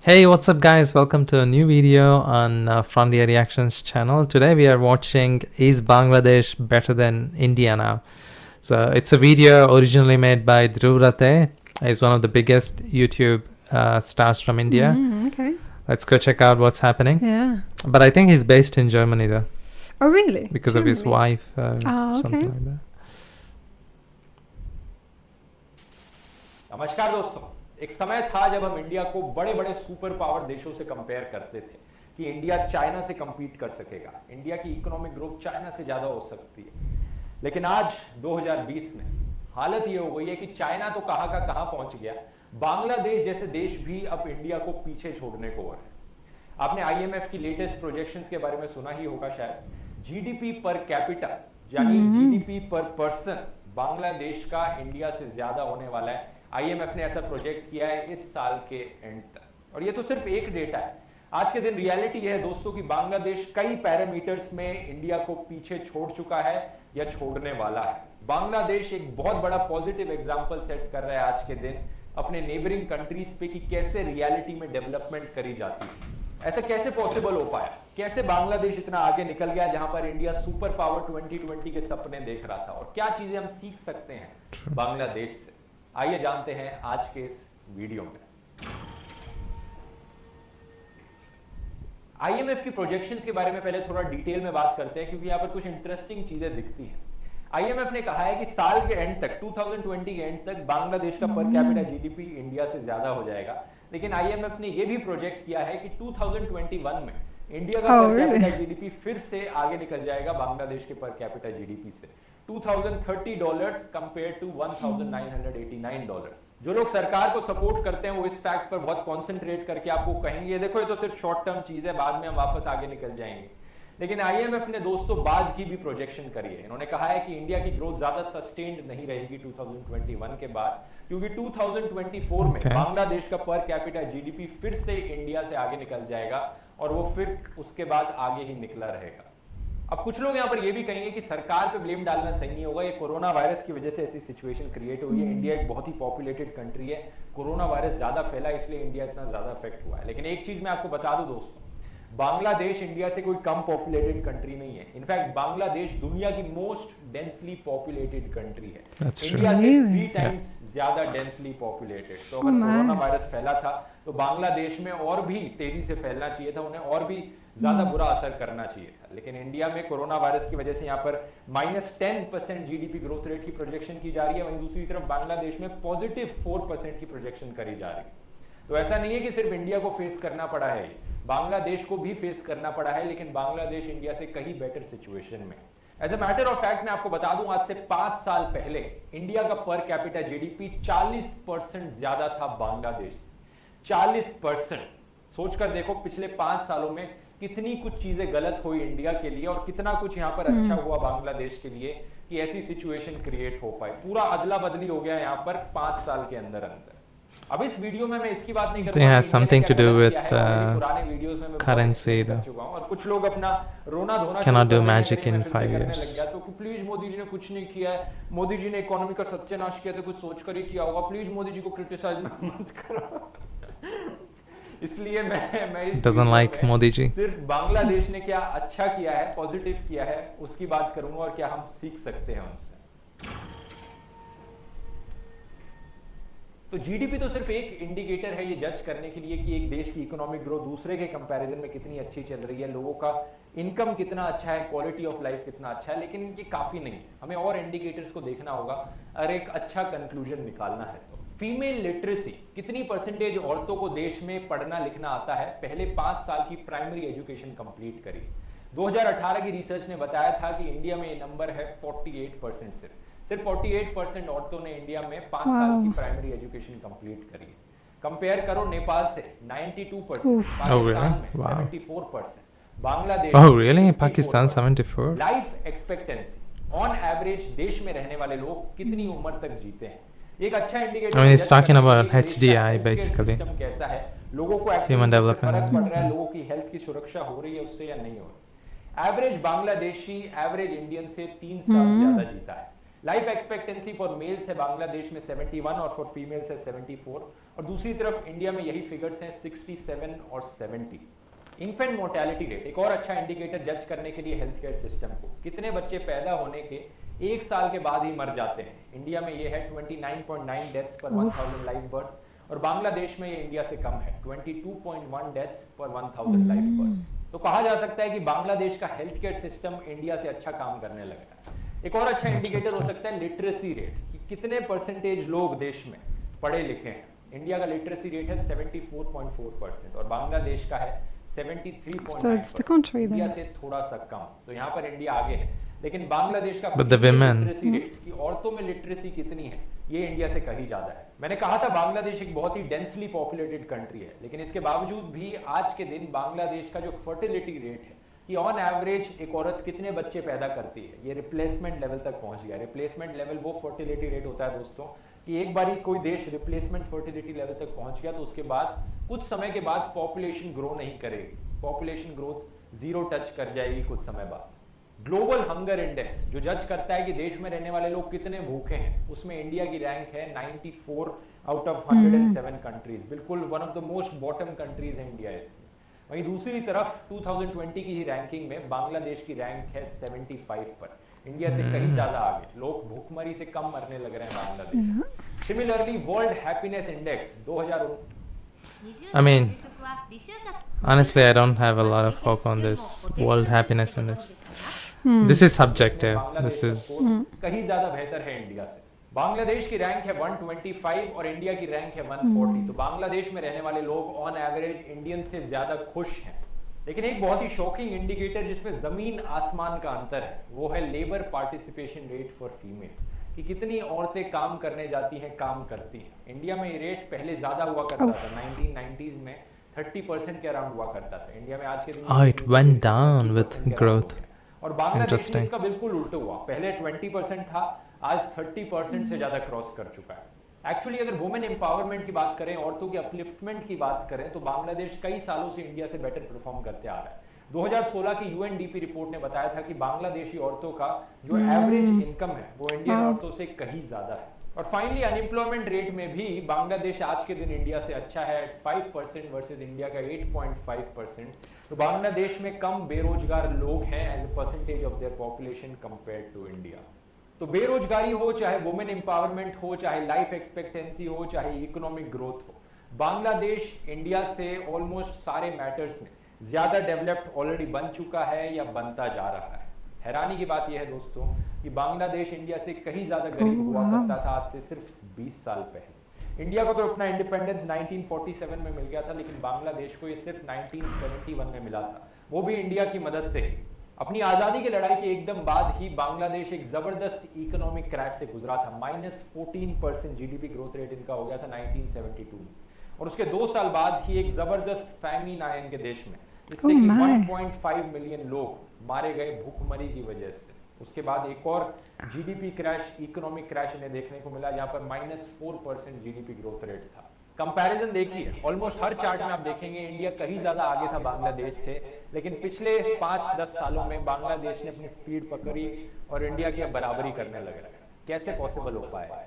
Hey, what's up, guys? Welcome to a new video on Frontier Reactions channel. Today we are watching Is Bangladesh Better Than India Now? So it's a video originally made by Dhruv Ratte. He's one of the biggest YouTube stars from India. Okay. Let's go check out what's happening. Yeah. But I think he's based in Germany though, Oh, really? because of his Germany? wife. Ah, Something okay. like that. नमस्कार दोस्तों। एक समय था जब हम India को बड़े बड़े सुपर पावर देशों से कंपेयर करते थे कि इंडिया चाइना से compete कर सकेगा, इंडिया की इकोनॉमिक ग्रोथ चाइना से ज्यादा हो सकती है। लेकिन आज 2020 में हालत ये हो गई है कि चाइना तो कहां का कहां पहुंच गया, बांग्लादेश जैसे देश भी अब इंडिया को पीछे छोड़ने को है। आपने आईएमएफ की लेटेस्ट प्रोजेक्शंस के बारे में सुना ही होगा शायद। जीडीपी पर कैपिटा यानी जीडीपी पर पर्सन बांग्लादेश का इंडिया से ज्यादा होने वाला है। आईएमएफ ने ऐसा प्रोजेक्ट किया है इस साल के एंड तक, और ये तो सिर्फ एक डेटा है। आज के दिन रियलिटी है दोस्तों कि बांग्लादेश कई पैरामीटर्स में इंडिया को पीछे छोड़ चुका है या छोड़ने वाला है। बांग्लादेश एक बहुत बड़ा पॉजिटिव एग्जांपल सेट कर रहा है आज के दिन अपने नेबरिंग कंट्रीज पे कि कैसे रियलिटी में डेवलपमेंट करी जाती है। ऐसा कैसे पॉसिबल हो पाया, कैसे बांग्लादेश इतना आगे निकल गया जहां पर इंडिया सुपर पावर 2020 के सपने देख रहा था, और क्या चीजें हम सीख सकते हैं बांग्लादेश से। आइए जानते हैं आज के इस वीडियो में। आईएमएफ की प्रोजेक्शंस के बारे में पहले थोड़ा डिटेल में बात करते हैं क्योंकि यहां पर कुछ इंटरेस्टिंग चीजें दिखती हैं। आईएमएफ ने कहा है कि साल के एंड तक 2020 के एंड तक बांग्लादेश का पर कैपिटा जीडीपी इंडिया से ज्यादा हो जाएगा। लेकिन आईएमएफ ने यह भी प्रोजेक्ट किया है कि 2021 में इंडिया का पर कैपिटा जीडीपी फिर से आगे निकल जाएगा बांग्लादेश के पर कैपिटा जीडीपी से। $2030 कंपेयर टू $1989। जो लोग सरकार को सपोर्ट करते हैं वो इस फैक्ट पर बहुत कॉन्सेंट्रेट करके आपको कहेंगे ये देखो ये तो सिर्फ शॉर्ट टर्म चीज है, बाद में हम वापस आगे निकल जाएंगे। लेकिन आईएमएफ ने दोस्तों बाद की भी प्रोजेक्शन करी है। इन्होंने कहा है कि इंडिया की ग्रोथ ज्यादा सस्टेन्ड नहीं रहेगी 2021 के बाद, क्योंकि 2024 में बांग्लादेश का पर कैपिटा जीडीपी फिर से इंडिया से आगे निकल जाएगा और वो फिर उसके बाद आगे ही निकला रहेगा। अब कुछ लोग यहाँ पर ये भी कहेंगे कि सरकार पे ब्लेम डालना सही नहीं होगा, ये कोरोना वायरस की वजह से ऐसी सिचुएशन क्रिएट हुई है। इंडिया एक बहुत ही पॉपुलेटेड कंट्री है, कोरोना वायरस ज्यादा फैला इसलिए इंडिया इतना ज्यादा अफेक्ट हुआ है। लेकिन एक चीज मैं आपको बता दूं दोस्तों, बांग्लादेश इंडिया से कोई कम पॉपुलेटेड कंट्री नहीं है। इनफैक्ट बांग्लादेश दुनिया की मोस्ट डेंसली पॉपुलेटेड कंट्री है। इंडिया से 3 टाइम्स ज्यादा डेंसली पॉपुलेटेड। तो अगर कोरोना वायरस फैला था तो बांग्लादेश में और भी तेजी से फैलना चाहिए था, उन्हें और भी ज्यादा बुरा असर करना चाहिए था। लेकिन इंडिया में कोरोना वायरस की वजह से यहाँ पर -10% जीडीपी ग्रोथ रेट की प्रोजेक्शन की जा रही है, वहीं दूसरी तरफ बांग्लादेश में +4% की प्रोजेक्शन करी जा रही है। तो ऐसा नहीं है कि सिर्फ इंडिया को फेस करना पड़ा है, बांग्लादेश को भी फेस करना पड़ा है, लेकिन बांग्लादेश इंडिया से कहीं बेटर सिचुएशन में। As a matter of fact मैं आपको बता दूं, आज से 5 साल पहले इंडिया का पर कैपिटा जीडीपी 40% ज्यादा था बांग्लादेश से। 40%। सोचकर देखो पिछले 5 सालों में कितनी कुछ चीजें गलत हुई इंडिया के लिए और कितना कुछ यहाँ पर अच्छा हुआ बांग्लादेश के लिए कि ऐसी सिचुएशन क्रिएट हो पाई। पूरा अदला बदली हो गया यहाँ पर 5 साल के अंदर अंदर। अब इस वीडियो में मैं इसकी बात नहीं करूंगा, It has something to do with पुराने वीडियोस में मैं currency though. और कुछ लोग अपना रोना धोना Cannot do magic in 5 years. तो कि प्लीज मोदी जी ने कुछ नहीं किया है, मोदी जी ने इकोनॉमी का सत्यानाश किया तो कुछ सोच कर ही किया होगा, प्लीज मोदी जी को क्रिटिसाइज मत करो। इसलिए मैं इस Doesn't like मोदी जी। सिर्फ बांग्लादेश ने क्या अच्छा किया है, पॉजिटिव किया है, उसकी बात करूंगा और क्या हम सीख सकते हैं उनसे। तो जीडीपी तो सिर्फ एक इंडिकेटर है ये जज करने के लिए कि एक देश की इकोनॉमिक ग्रोथ दूसरे के कंपैरिजन में कितनी अच्छी चल रही है, लोगों का इनकम कितना अच्छा है, क्वालिटी ऑफ लाइफ कितना अच्छा है। लेकिन ये काफी नहीं, हमें और इंडिकेटर्स को देखना होगा और एक अच्छा कंक्लूजन निकालना है। तो फीमेल लिटरेसी, कितनी परसेंटेज औरतों को देश में पढ़ना लिखना आता है, पहले 5 साल की प्राइमरी एजुकेशन कंप्लीट करी। 2018 की रिसर्च ने बताया था कि इंडिया में ये नंबर है 48%। सिर्फ 48% औरतों ने इंडिया में 5 साल की प्राइमरी एजुकेशन कंप्लीट करी। कंपेयर करो नेपाल से 92%, पाकिस्तान में 74%, Bangladesh Pakistan 74? Life expectancy on average देश में रहने वाले लोग कितनी उम्र तक जीते हैं, एक अच्छा indicator. I mean, it's talking about HDI basically. कैसा है, लोगों को Human development फर्क पड़ रहा है, लोगों की हेल्थ की सुरक्षा हो रही है उससे या नहीं हो रही। एवरेज बांग्लादेशी एवरेज इंडियन से 3 साल ज्यादा जीता है, लाइफ एक्सपेक्टेंसी फॉर मेल्स है बांग्लादेश में 71 और फॉर फीमेल्स है 74, और दूसरी तरफ इंडिया में यही फिगर्स हैं 67 और 70। इन्फेंट मोर्टेलिटी रेट एक और अच्छा इंडिकेटर जज करने के लिए हेल्थ केयर सिस्टम को, कितने बच्चे पैदा होने के 1 साल के बाद ही मर जाते हैं। इंडिया में ये है 29.9 डेथ्स पर 1000 लाइफ बर्थ्स, और बांग्लादेश में ये इंडिया से कम है 22.1 डेथ्स पर 1000 लाइफ बर्थ्स। तो कहा जा सकता है कि बांग्लादेश का हेल्थ केयर सिस्टम इंडिया से अच्छा काम करने लगा है। एक और अच्छा इंडिकेटर हो सकता है लिटरेसी रेट, कि कितने परसेंटेज लोग देश में पढ़े लिखे हैं। इंडिया का लिटरेसी रेट है 74.4% और बांग्लादेश का है 73.9%। So it's the country India then. से थोड़ा सा कम, तो यहाँ पर इंडिया आगे है। लेकिन बांग्लादेश का But the women- literacy rate की औरतों में लिटरेसी कितनी है, ये इंडिया से कहीं ज्यादा है। मैंने कहा था बांग्लादेश एक बहुत ही डेंसली पॉपुलेटेड कंट्री है, लेकिन इसके बावजूद भी आज के दिन बांग्लादेश का जो फर्टिलिटी रेट है कि ऑन एवरेज एक औरत कितने बच्चे पैदा करती है, ये रिप्लेसमेंट लेवल तक पहुंच गया। रिप्लेसमेंट लेवल वो फर्टिलिटी रेट होता है दोस्तों कि एक बार कोई देश रिप्लेसमेंट फर्टिलिटी लेवल तक पहुंच गया तो उसके बाद कुछ समय के बाद पॉपुलेशन ग्रो नहीं करेगी, पॉपुलेशन ग्रोथ जीरो टच कर जाएगी कुछ समय बाद। ग्लोबल हंगर इंडेक्स जो जज करता है कि देश में रहने वाले लोग कितने भूखे हैं, उसमें इंडिया की रैंक है 94 आउट ऑफ 107 कंट्रीज, बिल्कुल one of the most bottom countries है इंडिया इसमें। वहीं दूसरी तरफ 2020 की ही रैंकिंग में बांग्लादेश की रैंक है 75 पर, इंडिया से कहीं ज्यादा आगे। लोग भूखमरी से कम मरने लग रहे हैं Bangladesh. Similarly world happiness index 2000 I mean, honestly, I don't have a lot of hope on this World Happiness Index. This is subjective. This is कहीं ज्यादा बेहतर है इंडिया से। बांग्लादेश की रैंक है 125 और इंडिया की रैंक है 140। तो बांग्लादेश में रहने वाले लोग ऑन एवरेज इंडियन से ज्यादा खुश हैं। लेकिन एक बहुत ही शॉकिंग इंडिकेटर जिसमें जमीन आसमान का अंतर है वो है labour participation rate for female, कि कितनी औरतें काम करने जाती हैं, काम करती हैं। इंडिया में ये रेट पहले ज्यादा हुआ करता था, 1990s में 30% के अराउंड हुआ करता था। इंडिया में आज के दिन it went down with 30% के growth. अराउंड हो गया। और बांग्लादेश में Interesting. इसका बिल्कुल उल्टा हुआ, पहले 20% था, आज 30% से ज्यादा क्रॉस कर चुका है। एक्चुअली अगर वुमेन एम्पावरमेंट की बात करें, औरतों के अपलिफ्टमेंट की बात करें, तो बांग्लादेश कई सालों से इंडिया से बेटर परफॉर्म करते आ रहा है। 2016 की यूएनडीपी रिपोर्ट ने बताया था कि बांग्लादेशी औरतों का जो एवरेज इनकम है वो इंडियन औरतों से कहीं ज्यादा है। और फाइनली अनएम्प्लॉयमेंट रेट में भी बांग्लादेश आज के दिन इंडिया से अच्छा है, 5% वर्सेस इंडिया का 8.5%। तो बांग्लादेश में कम बेरोजगार लोग हैं as a percentage of their population compared to India. तो बेरोजगारी हो, चाहे वुमेन एम्पावरमेंट हो, चाहे लाइफ एक्सपेक्टेंसी हो, चाहे इकोनॉमिक ग्रोथ हो, बांग्लादेश इंडिया से ऑलमोस्ट सारे मैटर्स में ज्यादा डेवलप्ड ऑलरेडी बन चुका है या बनता जा रहा है। हैरानी की बात यह है दोस्तों कि बांग्लादेश इंडिया से कहीं ज्यादा गरीब हुआ करता था आज से सिर्फ 20 साल पहले। इंडिया को तो अपना इंडिपेंडेंस 1947 में मिल गया था, लेकिन बांग्लादेश को ये सिर्फ 1971 में मिला था, वो भी इंडिया की मदद से ही। अपनी आजादी की लड़ाई के एकदम बाद ही बांग्लादेश एक जबरदस्त इकोनॉमिक क्रैश से गुजरा था। -14% जीडीपी ग्रोथ रेट इनका हो गया था 1972 में, और उसके 2 साल बाद ही एक जबरदस्त फैमिन आया इनके देश में, जिससे कि 1.5 मिलियन लोग मारे गए भूखमरी की वजह से। उसके बाद एक और जीडीपी क्रैश, इकोनॉमिक क्रैश इन्हें देखने को मिला, जहां पर -4% जीडीपी ग्रोथ रेट था। कंपैरिजन देखिए, ऑलमोस्ट हर चार्ट में आप देखेंगे इंडिया कहीं ज्यादा आगे था बांग्लादेश से, लेकिन पिछले 5-10 सालों में बांग्लादेश ने अपनी स्पीड पकड़ी और इंडिया की अब बराबरी करने लगा। कैसे पॉसिबल हो पाया?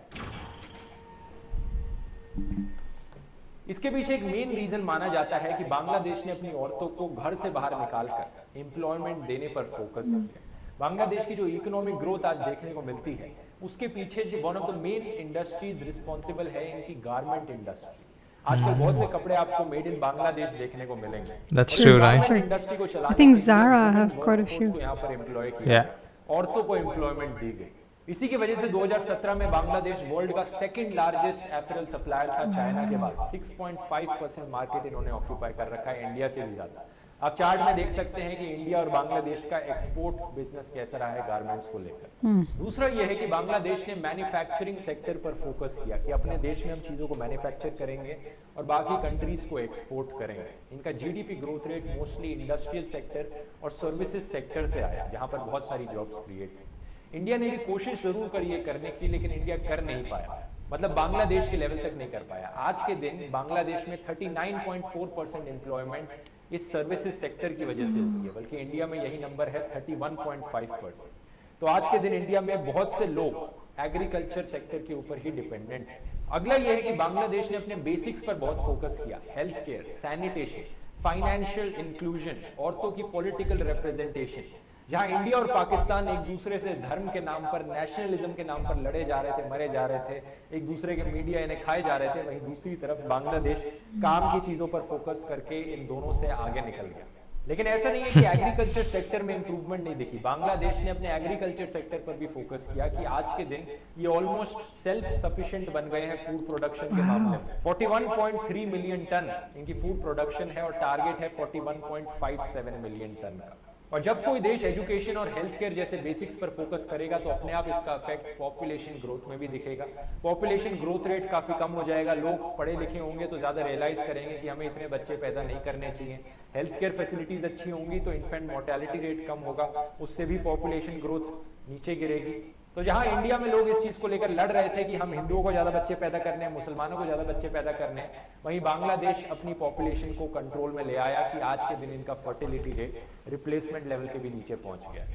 इसके पीछे एक मेन रीजन माना जाता है कि बांग्लादेश ने अपनी औरतों को घर से बाहर निकालकर एम्प्लॉयमेंट देने पर फोकस किया। बांग्लादेश की जो इकोनॉमिक ग्रोथ आज देखने को मिलती है उसके पीछे जो one of the main industries responsible है इनकी गारमेंट इंडस्ट्री। आजकल बहुत से कपड़े आपको मेड इन बांग्लादेश देखने को मिलेंगे। That's true, right? इंडस्ट्री को चलाने I think के लिए Zara women has quite a workforce few. को यहाँ पर एम्प्लॉय किया, Yeah. औरतों को एम्प्लॉयमेंट दी गई। इसी की वजह से 2017 में बांग्लादेश वर्ल्ड का सेकंड लार्जेस्ट एपरल सप्लायर था चाइना के बाद। 6.5% मार्केट इन्होंने ऑक्यूपाई कर रखा है, इंडिया से भी ज्यादा। आप चार्ट में देख सकते हैं कि इंडिया और बांग्लादेश का एक्सपोर्ट बिजनेस कैसा रहा है गारमेंट्स को लेकर। दूसरा यह है कि बांग्लादेश ने मैन्युफैक्चरिंग सेक्टर पर फोकस किया कि अपने देश में हम चीजों को मैन्युफैक्चर करेंगे और बाकी कंट्रीज को एक्सपोर्ट करेंगे। इनका GDP growth rate mostly industrial sector और सर्विसेज सेक्टर से आया, जहां पर बहुत सारी जॉब्स क्रिएट हुई। इंडिया ने भी कोशिश जरूर करी है करने की, लेकिन इंडिया कर नहीं पाया, मतलब बांग्लादेश के लेवल तक नहीं कर पाया। आज के दिन बांग्लादेश में 39.4% एम्प्लॉयमेंट इस सर्विसेज सेक्टर की वजह से हुई है, बल्कि इंडिया में यही नंबर है 31.5%। तो आज के दिन इंडिया में बहुत से लोग एग्रीकल्चर सेक्टर के ऊपर ही डिपेंडेंट है। अगला ये है कि बांग्लादेश ने अपने बेसिक्स पर बहुत फोकस किया, health care, sanitation, financial inclusion, औरतों की पॉलिटिकल रिप्रेजेंटेशन। जहां इंडिया और पाकिस्तान एक दूसरे से धर्म के नाम पर, नेशनलिज्म के नाम पर लड़े जा रहे थे, मरे जा रहे थे, एक दूसरे के मीडिया इन्हें खाए जा रहे थे, वहीं दूसरी तरफ बांग्लादेश काम की चीजों पर फोकस करके इन दोनों से आगे निकल गया। लेकिन ऐसा नहीं है कि एग्रीकल्चर सेक्टर में इंप्रूवमेंट नहीं दिखी। बांग्लादेश ने अपने एग्रीकल्चर सेक्टर पर भी फोकस किया कि आज के दिन ये ऑलमोस्ट सेल्फ सफिशिएंट बन गए हैं फूड प्रोडक्शन के मामले में। 41.3 मिलियन टन इनकी फूड प्रोडक्शन है और टारगेट है 41.57 मिलियन टन का। और जब कोई देश एजुकेशन और हेल्थ केयर जैसे बेसिक्स पर फोकस करेगा तो अपने आप इसका इफेक्ट पॉपुलेशन ग्रोथ में भी दिखेगा। पॉपुलेशन ग्रोथ रेट काफी कम हो जाएगा, लोग पढ़े लिखे होंगे तो ज्यादा रियलाइज करेंगे कि हमें इतने बच्चे पैदा नहीं करने चाहिए। हेल्थ केयर फैसिलिटीज अच्छी होंगी तो इन्फेंट मोर्टेलिटी रेट कम होगा, उससे भी पॉपुलेशन ग्रोथ नीचे गिरेगी। तो जहां इंडिया में लोग इस चीज को लेकर लड़ रहे थे कि हम हिंदुओं को ज्यादा बच्चे पैदा करने हैं, मुसलमानों को ज्यादा बच्चे पैदा करने हैं, वहीं बांग्लादेश अपनी पॉपुलेशन को कंट्रोल में ले आया कि आज के दिन इनका फर्टिलिटी रेट रिप्लेसमेंट लेवल के भी नीचे पहुंच गया।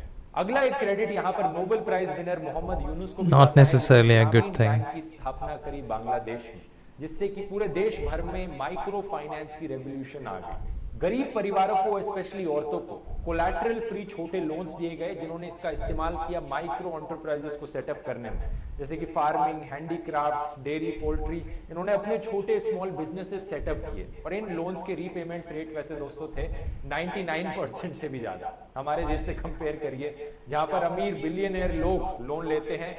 अगला एक क्रेडिट यहाँ पर Nobel prize winner Mohammad Yunus को Not necessarily a good thing. की स्थापना करी बांग्लादेश में, जिससे कि पूरे देश भर में माइक्रो फाइनेंस की रेवोल्यूशन आ गई। गरीब परिवारों को, स्पेशली औरतों को, कोलैटरल फ्री छोटे लोन्स दिए गए, जिन्होंने इसका इस्तेमाल किया माइक्रो एंटरप्राइजेस को सेटअप करने में, जैसे कि फार्मिंग, हैंडीक्राफ्ट्स, डेयरी, पोल्ट्री। इन्होंने अपने छोटे स्मॉल बिजनेसेस सेटअप किए और इन लोन्स के रीपेमेंट्स रेट वैसे दोस्तों थे 99% से भी ज्यादा। हमारे देश से कंपेयर करिए, जहां पर अमीर बिलियनियर लोग लोन लेते हैं,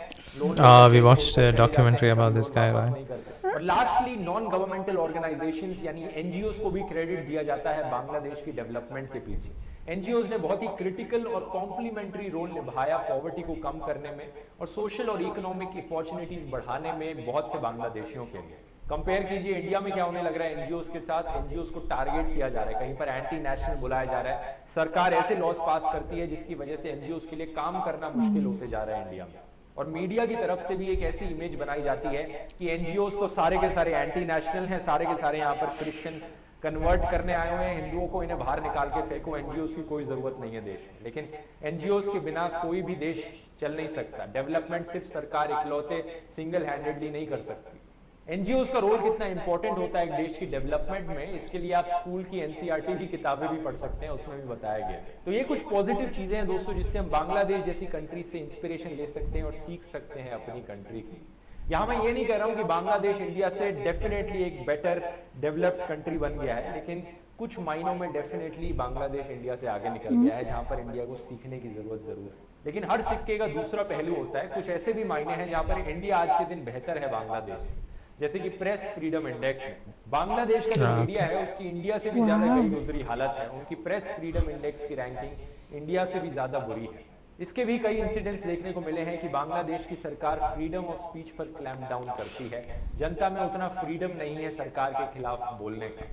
we watched a documentary about this guy, right? और लास्टली नॉन गवर्नमेंटल ऑर्गेनाइजेशंस यानी एनजीओस को भी क्रेडिट दिया जाता है बांग्लादेश की डेवलपमेंट के पीछे। एनजीओस ने बहुत ही क्रिटिकल और कॉम्प्लीमेंट्री रोल निभाया पॉवर्टी को कम करने में और सोशल और इकोनॉमिक अपॉर्चुनिटीज बढ़ाने में बहुत से बांग्लादेशियों के लिए। कंपेयर कीजिए इंडिया में क्या होने लग रहा है एनजीओस के साथ। एनजीओस को टारगेट किया जा रहा है, कहीं पर एंटी नेशनल बुलाया जा रहा है, सरकार ऐसे लॉज पास करती है जिसकी वजह से एनजीओस के लिए काम करना मुश्किल होते जा रहा है इंडिया में। और मीडिया की तरफ से भी एक ऐसी इमेज बनाई जाती है कि एनजीओस तो सारे के सारे एंटी नेशनल हैं, सारे के सारे यहाँ पर क्रिश्चियन कन्वर्ट करने आए हुए हैं हिंदुओं को, इन्हें बाहर निकाल के फेंको, एनजीओस की कोई जरूरत नहीं है देश में। लेकिन एनजीओस के बिना कोई भी देश चल नहीं सकता। डेवलपमेंट सिर्फ सरकार इकलौते सिंगल हैंडेडली नहीं कर सकती। एनजीओस का रोल कितना इंपॉर्टेंट होता है एक देश की डेवलपमेंट में, इसके लिए आप स्कूल की एनसीईआरटी की किताबें भी पढ़ सकते हैं, उसमें भी बताया गया। तो ये कुछ पॉजिटिव चीजें हैं दोस्तों जिससे हम बांग्लादेश जैसी कंट्री से इंस्पिरेशन ले सकते हैं और सीख सकते हैं अपनी कंट्री की। यहाँ मैं ये नहीं कह रहा हूँ कि बांग्लादेश इंडिया से डेफिनेटली एक बेटर डेवलप्ड कंट्री बन गया है, लेकिन कुछ मायनों में डेफिनेटली बांग्लादेश इंडिया से आगे निकल गया है, जहाँ पर इंडिया को सीखने की जरूरत जरूर है। लेकिन हर सिक्के का दूसरा पहलू होता है। कुछ ऐसे भी मायने हैं जहाँ पर इंडिया आज के दिन बेहतर है बांग्लादेश से, जैसे कि प्रेस फ्रीडम इंडेक्स में बांग्लादेश का जो मीडिया है उसकी इंडिया से भी ज्यादा कई गुजरी हालत है। उनकी प्रेस फ्रीडम इंडेक्स की रैंकिंग इंडिया से भी ज्यादा बुरी है। इसके भी कई इंसिडेंट्स देखने को मिले हैं कि बांग्लादेश की सरकार फ्रीडम ऑफ स्पीच पर क्लैम्प डाउन करती है, जनता में उतना फ्रीडम नहीं है सरकार के खिलाफ बोलने का।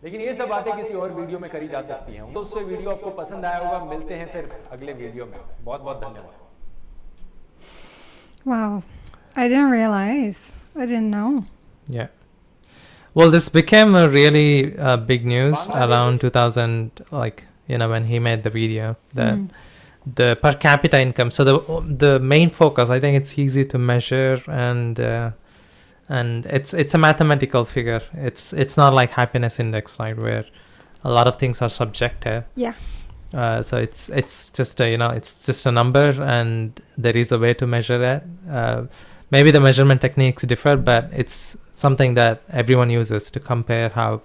लेकिन ये सब बातें किसी और वीडियो में करी जा सकती हैं। दोस्तों वीडियो आपको पसंद आया होगा, मिलते हैं फिर अगले वीडियो में। बहुत बहुत धन्यवाद। Wow, I didn't realize. I didn't know. Yeah. Well, this became a really big news around 2000, like, you know, when he made the video, that the per capita income. So the main focus, I think it's easy to measure, and it's a mathematical figure. It's not like happiness index, right, where a lot of things are subjective. Yeah. So it's just a number, and there is a way to measure it. Maybe the measurement techniques differ, but it's something that everyone uses to compare how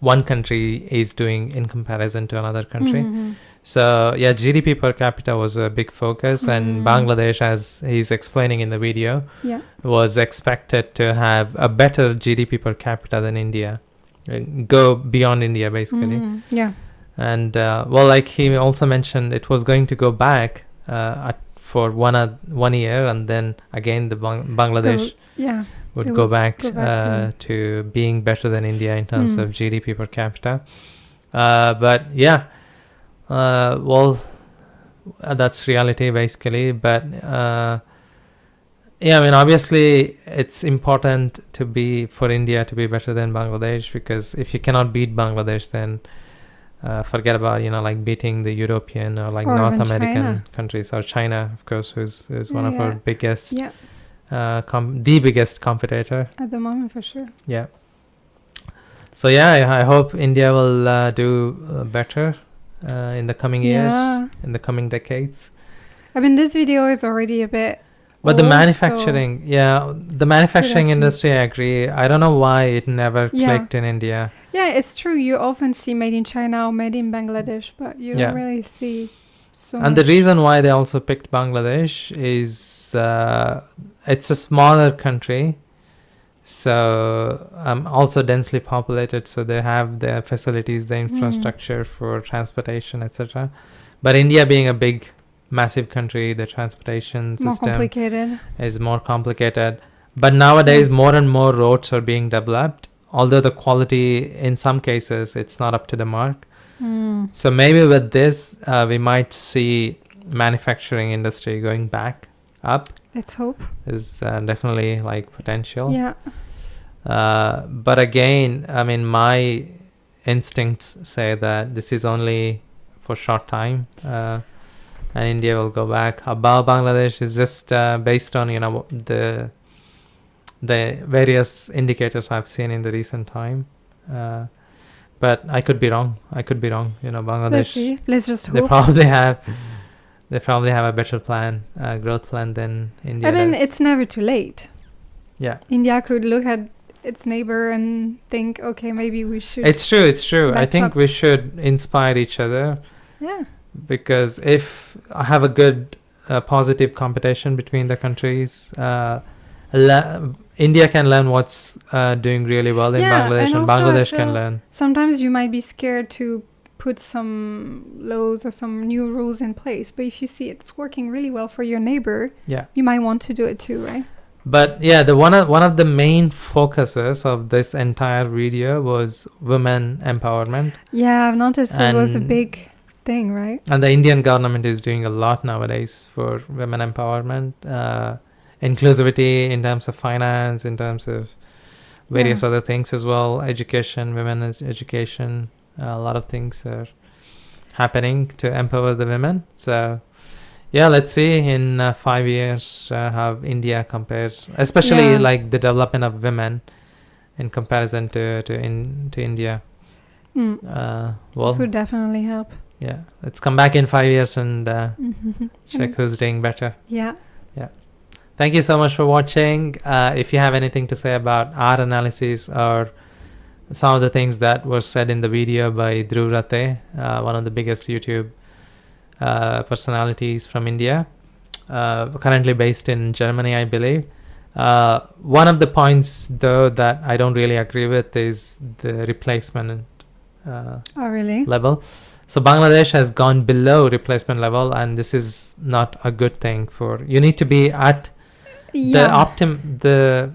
one country is doing in comparison to another country. So yeah, GDP per capita was a big focus, and Bangladesh, as he's explaining in the video, was expected to have a better GDP per capita than India, go beyond India basically. Yeah. And well, like he also mentioned, it was going to go back for 1 year, and then again the Bangladesh would go back to being better than India in terms of GDP per capita. But yeah, well, that's reality basically. But yeah, I mean, obviously it's important for India to be better than Bangladesh, because if you cannot beat Bangladesh, then forget about, like beating the European or North American countries, or China, of course, who's one of our biggest the biggest competitor. At the moment, for sure. Yeah. So yeah, I hope India will do better in the coming years, Yeah. in the coming decades. I mean, this video is already a bit. But the old, so- manufacturing, the manufacturing Could actually- industry, I agree. I don't know why it never Yeah. clicked in India. Yeah, it's true. You often see made in China or made in Bangladesh, but you Yeah. don't really see so And much. the reason why they also picked Bangladesh is it's a smaller country, so also densely populated, so they have the facilities, the infrastructure for transportation, etc. But India being a big, massive country, the transportation more system complicated. is more complicated. But nowadays, more and more roads are being developed, although the quality, in some cases, it's not up to the mark. Mm. So maybe with this, we might see manufacturing industry going back up. Let's hope. Is definitely like potential. Yeah. But again, I mean, my instincts say that this is only for short time, and India will go back. About Bangladesh is just based on the various indicators I've seen in the recent time. But I could be wrong. Let's Bangladesh, see. Let's just they hope. probably have a better plan, growth plan than India I mean, does. it's never too late. Yeah, India could look at its neighbor and think, okay, maybe we should. it's true. I Match think up. we should inspire each other, Yeah. because if I have a good positive competition between the countries, India can learn what's doing really well in Yeah, Bangladesh, and and also I Bangladesh can feel- learn. Sometimes you might be scared to put some laws or some new rules in place, but if you see it's working really well for your neighbor, Yeah. you might want to do it too, right? But yeah, the one of the main focuses of this entire video was women empowerment, Yeah, I've noticed it was a And- big thing, right? and the Indian government is doing a lot nowadays for women empowerment, inclusivity in terms of finance, in terms of various Yeah. other things as well, education, women's education. A lot of things are happening to empower the women. So yeah, let's see in 5 years how India compares, especially Yeah. like the development of women in comparison to India. Mm. Well, This would definitely help. yeah, let's come back in 5 years and check Mm. who's doing better. Yeah. Thank you so much for watching. If you have anything to say about our analysis or some of the things that were said in the video by Dhruv Ratte, one of the biggest YouTube personalities from India, currently based in Germany, I believe. One of the points, though, that I don't really agree with is the replacement Oh, really? level. So Bangladesh has gone below replacement level, and this is not a good thing. You need to be at Yeah. the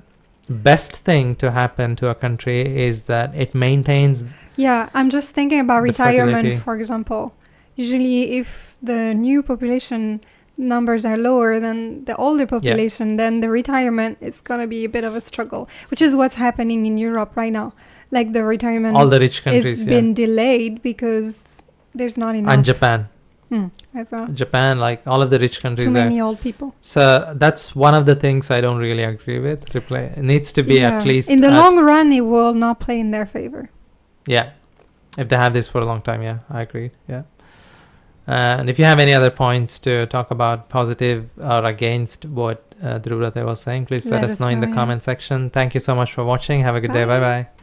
best thing to happen to a country is that it maintains. Yeah, I'm just thinking about The retirement, fertility. for example. Usually, if the new population numbers are lower than the older population, then the retirement is going to be a bit of a struggle, which is what's happening in Europe right now. Like the retirement All the rich countries, has yeah. been delayed because there's not enough. And Japan, As well. like all of the rich countries Too there. many old people. So that's one of the things I don't really agree with. It needs to be at least in the long run, it will not play in their favor. Yeah, if they have this for a long time, yeah, I agree. Yeah. And if you have any other points to talk about, positive or against what Dhruv Ratte was saying, please let us know in the yeah. comment section. Thank you so much for watching. Have a good day. Bye. Bye bye.